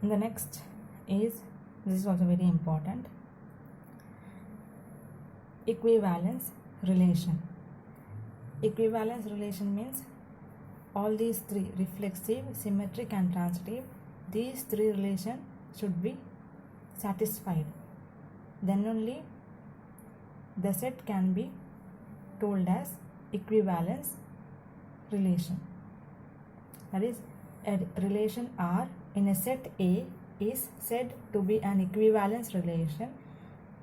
And the next is, this is also very important, equivalence relation. Equivalence relation means all these three, reflexive, symmetric and transitive, these three relations should be satisfied. Then only the set can be told as equivalence relation. That is, a relation R in a set A is said to be an equivalence relation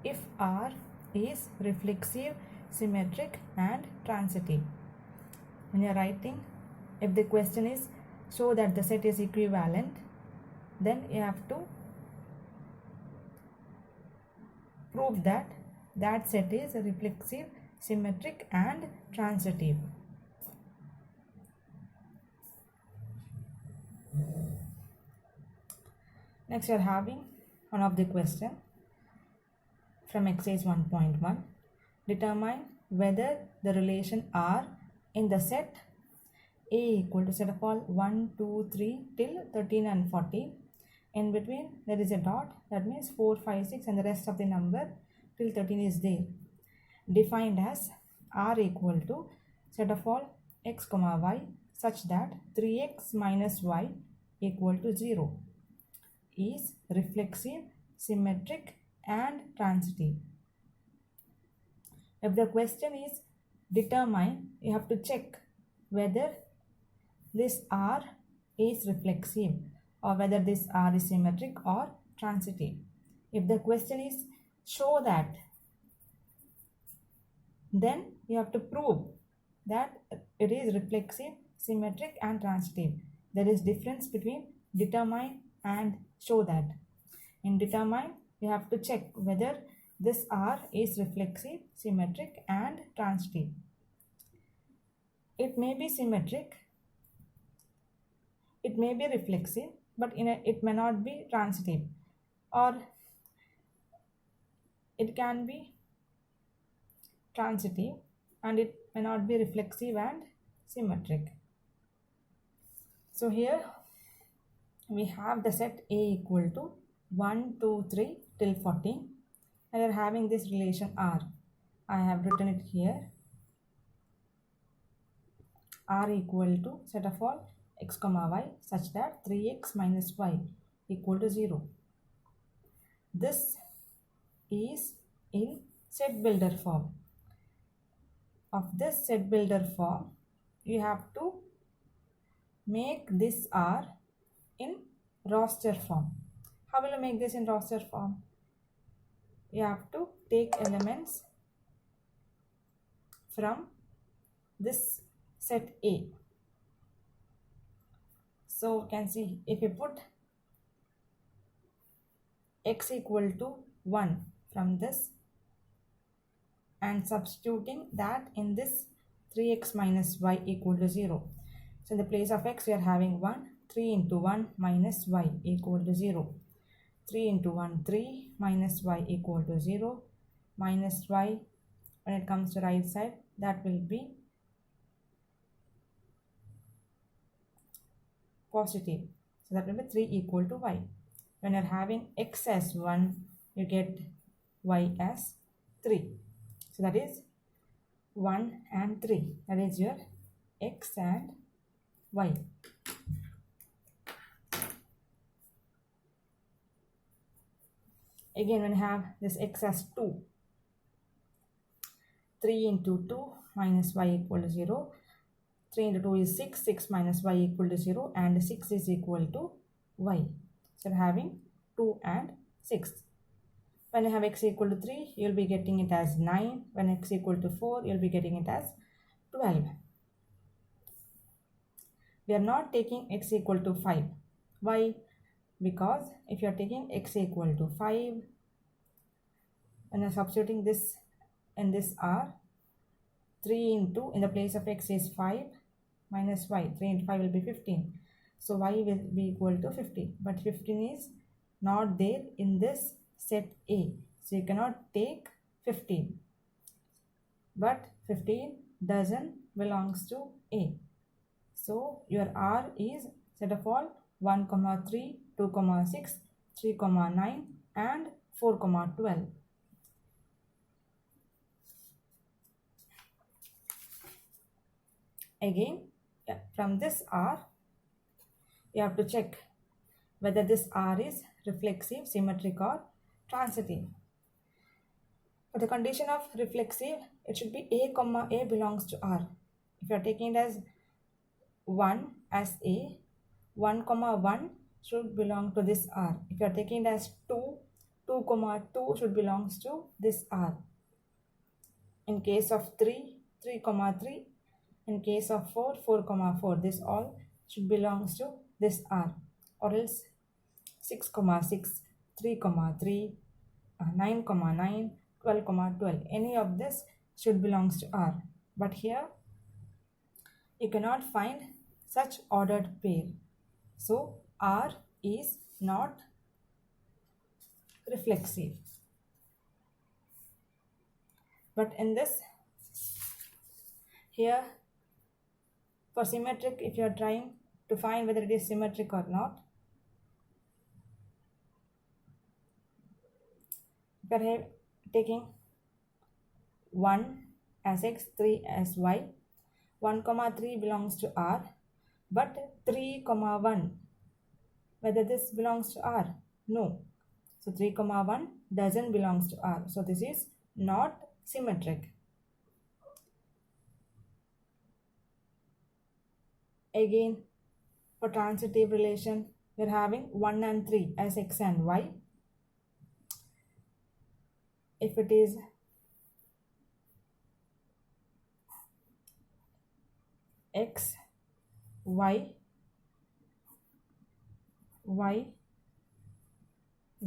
if R is reflexive, symmetric and transitive. When you are writing, if the question is show that the set is equivalent, then you have to prove that that set is reflexive, symmetric and transitive. Next, you are having one of the question from exercise 1.1. Determine whether the relation R in the set A equal to set of all 1, 2, 3 till 13 and 14. In between there is a dot, that means 4, 5, 6 and the rest of the number till 13 is there. Defined as R equal to set of all x comma y such that 3x minus y equal to 0 is reflexive, symmetric and transitive. If the question is determine, you have to check whether this R is reflexive or whether this R is symmetric or transitive. If the question is show that, then you have to prove that it is reflexive, symmetric and transitive. There is difference between determine and show that. In determine, you have to check whether this R is reflexive, symmetric and transitive. It may be symmetric, it may be reflexive, but it may not be transitive, or it can be transitive and it may not be reflexive and symmetric. So here we have the set A equal to 1, 2, 3 till 14 and we are having this relation R. I have written it here. R equal to set of all x comma y such that 3x minus y equal to 0. This is in set builder form. Of this set builder form, you have to make this R in roster form. How will you make this in roster form? You have to take elements from this set A. So you can see, if you put x equal to 1 from this and substituting that in this 3x minus y equal to 0. So in the place of x we are having 1, 3 into 1 minus y equal to 0. 3 into 1, 3 minus y equal to 0. Minus y, when it comes to right side, that will be positive. So that will be 3 equal to y. When you are having x as 1, you get y as 3. So that is 1 and 3. That is your x and y. Again, when you have this x as 2, 3 into 2 minus y equal to 0. 3 into 2 is 6, 6 minus y equal to 0 and 6 is equal to y. So you're having 2 and 6. When you have x equal to 3, you'll be getting it as 9. When x equal to 4, you'll be getting it as 12. We are not taking x equal to 5. Why? Because if you are taking x equal to 5, and you're substituting this in this R, 3 into, in the place of x is 5 minus y, 3 into 5 will be 15. So y will be equal to 15, but 15 is not there in this set A. So you cannot take 15, but 15 doesn't belongs to A. So your R is set of all 1, 3, 2, 6, 3, 9 and 4, 12. Again, from this R, you have to check whether this R is reflexive, symmetric or transitive. For the condition of reflexive, it should be A, A belongs to R. If you are taking it as 1 as A, 1, 1 should belong to this R. If you are taking it as 2, 2, 2 should belongs to this R. In case of 3, 3, 3, in case of 4, 4, 4, this all should belongs to this R. Or else 6, 6, 3, 3, 9, 9, 12, 12. Any of this should belongs to R. But here you cannot find such ordered pair. So R is not reflexive. But in this, here for symmetric, if you are trying to find whether it is symmetric or not, you are taking 1 as x, 3 as y, 1, 3 belongs to R, but 3, 1, whether this belongs to R? No. So 3, 1 doesn't belongs to R. So this is not symmetric. Again, for transitive relation, we are having 1 and 3 as x and y. If it is x, y,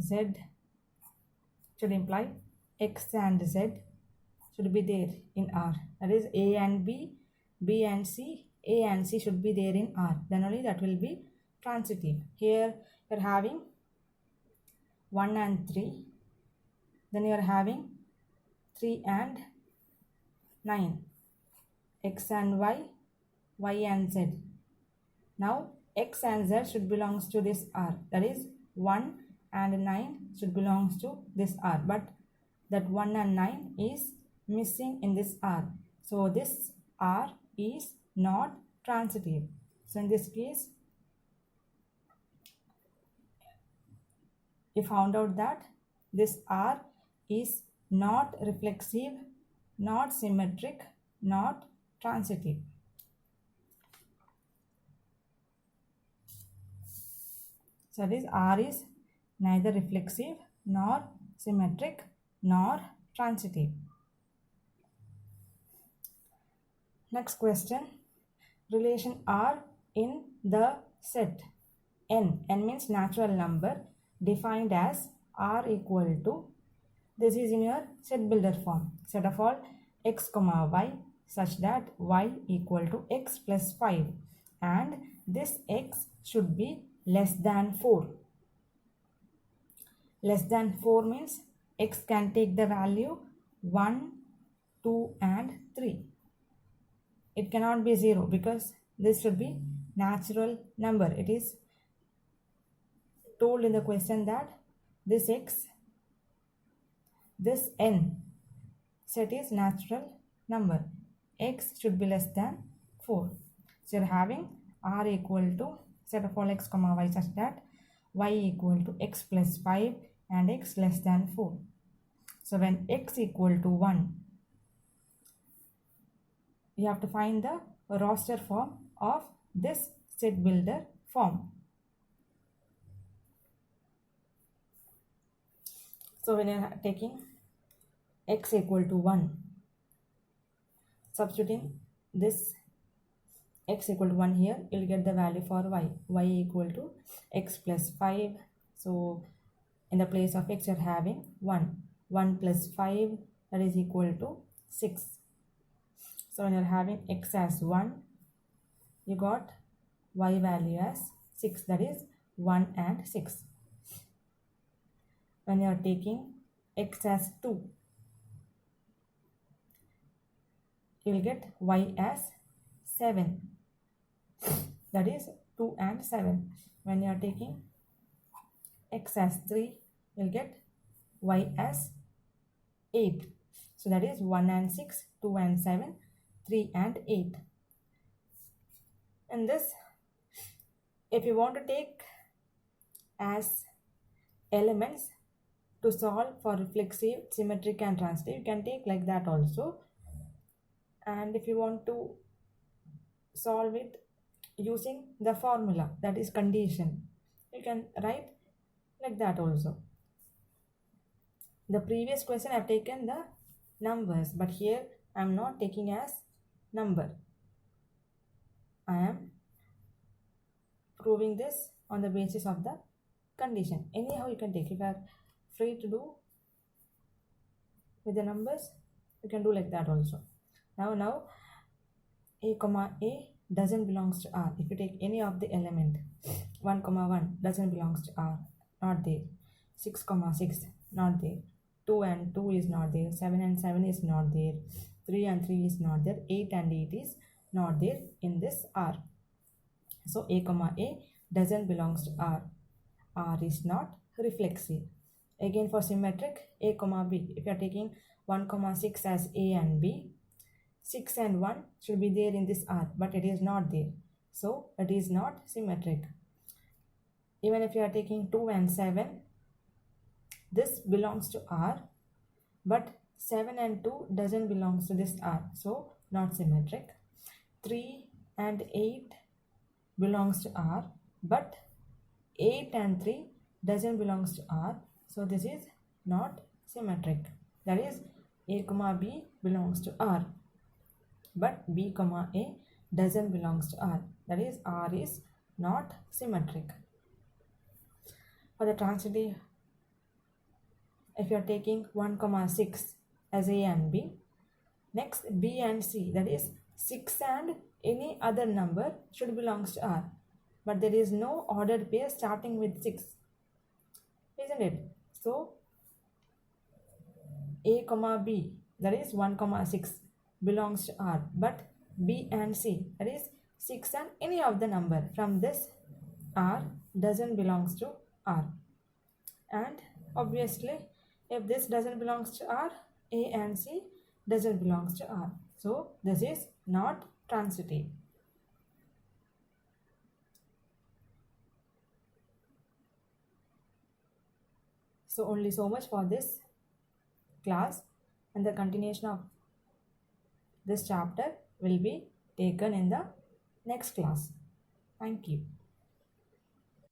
z should imply x and z should be there in R. That is A and B, B and C, A and C should be there in R. Then only that will be transitive. Here you are having 1 and 3. Then you are having 3 and 9. X and y, y and z. Now x and z should belongs to this R. That is 1 and 9 should belongs to this R. But that 1 and 9 is missing in this R. So this R is not transitive. So in this case, you found out that this R is not reflexive, not symmetric, not transitive. So this R is neither reflexive nor symmetric nor transitive. Next question. Relation R in the set n. N means natural number defined as R equal to, this is in your set builder form, set of all x, y such that y equal to x plus 5 and this x should be less than 4. Less than 4 means x can take the value 1, 2 and 3. It cannot be 0 because this should be natural number. It is told in the question that this x, this n set is natural number. X should be less than 4. So you are having R equal to set of all x, y such that y equal to x plus 5 and x less than 4. So when x equal to 1, you have to find the roster form of this set builder form. So when you are taking x equal to 1, substituting this x equal to 1 here, you will get the value for y. Y equal to x plus 5. So in the place of x you are having 1. 1 plus 5, that is equal to 6. So when you are having x as 1, you got y value as 6, that is 1 and 6. When you are taking x as 2, you will get y as 7, that is 2 and 7. when you are taking x as 3, you'll get y as 8. So that is 1 and 6, 2 and 7, 3 and 8. And this, if you want to take as elements to solve for reflexive, symmetric and transitive, you can take like that also. And if you want to solve it using the formula, that is condition, you can write like that also. The previous question I have taken the numbers, but here I am not taking as number. I am proving this on the basis of the condition. Anyhow you can take. If you are free to do with the numbers, you can do like that also. Now a comma a doesn't belongs to R. If you take any of the element, 1 comma 1 doesn't belongs to R, not there. 6 comma 6, not there. 2 and 2 is not there. 7 and 7 is not there. 3 and 3 is not there. 8 and 8 is not there in this R. So a comma a doesn't belongs to R. R is not reflexive. Again for symmetric, a comma b. If you are taking 1 comma 6 as a and b, 6 and 1 should be there in this R, but it is not there. So it is not symmetric. Even if you are taking 2 and 7, this belongs to R, but 7 and 2 doesn't belongs to this R, so not symmetric. 3 and 8 belongs to R, but 8 and 3 doesn't belongs to R, so this is not symmetric. That is a comma b belongs to R, but b comma a doesn't belongs to R. That is R is not symmetric. For the transitive, if you are taking 1 comma 6 as a and b, next b and c, that is 6 and any other number should belongs to R, but there is no ordered pair starting with 6, isn't it? So a comma b, that is 1 comma 6 belongs to R, but b and c, that is 6 and any of the number from this R doesn't belongs to R. And obviously if this doesn't belongs to R, a and c doesn't belongs to R, so this is not transitive. So only so much for this class, and the continuation of this chapter will be taken in the next class. Thank you.